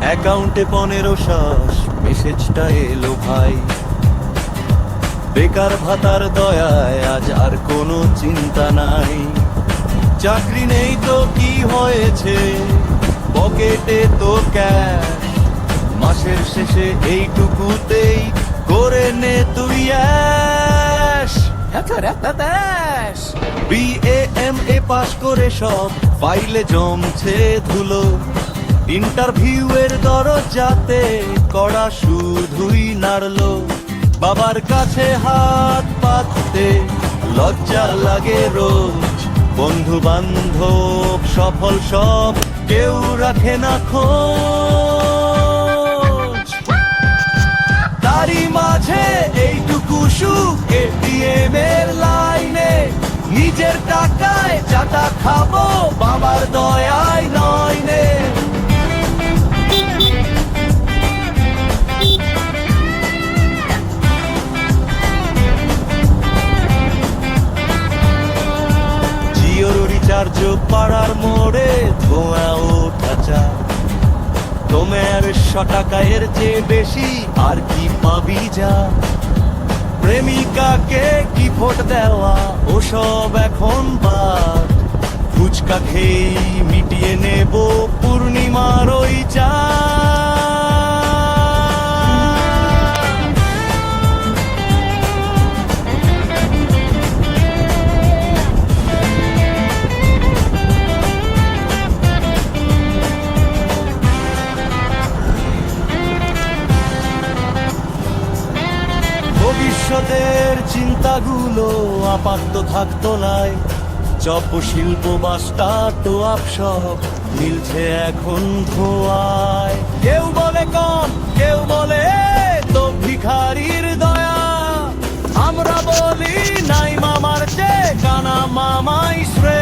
অ্যাকাউন্টে 1500, মেসেজটা এলো ভাই। বেকার ভাতার দয়ায় আজ আর কোনো চিন্তা নাই। চাকরি নেই তো কি হয়েছে, পকেটে তো ক্যাশ। মাসের শেষে এইটুকুতেই করে নে তুই অ্যাশ। BA MA পাস করে সব ফাইলে জমছে ধুলো। ইন্টারভিউয়ের দরজাতে কড়া শুধুই নাড়লো। বাবার কাছে হাত পাততে লজ্জা লাগে রোজ। বন্ধু বান্ধব সফল সব, কেউ রাখে না খোঁজ। তারই মাঝে এইটুকু সুখ ATM এর লাইনে। নিজের টাকায় চাটা খাবো, বাবার দয়ায় নয় নে। রিচার্জ পাড়ার মোড়ে ধোঁয়া ওঠা চা। তোমার 100 টাকার চেয়ে বেশি আর কি পাবি যা। প্রেমিকাকে কি ভোট দেওয়া ওসব এখন বাদ। ফুচকা খেয়েই মিটিয়ে নেব পূর্ণিমার ওই চা। ভবিষ্যতের চিন্তাগুলো আপাতত থাকতো নাই। চপ শিল্প বা স্টার্টআপ সব মিলছে এখন ধোঁয়ায়। কেউ বলে কম, কেউ বলে তো ভিখারির দয়া। আমরা বলি নাই মামার চেয়ে কানা মামাই শ্রেয়।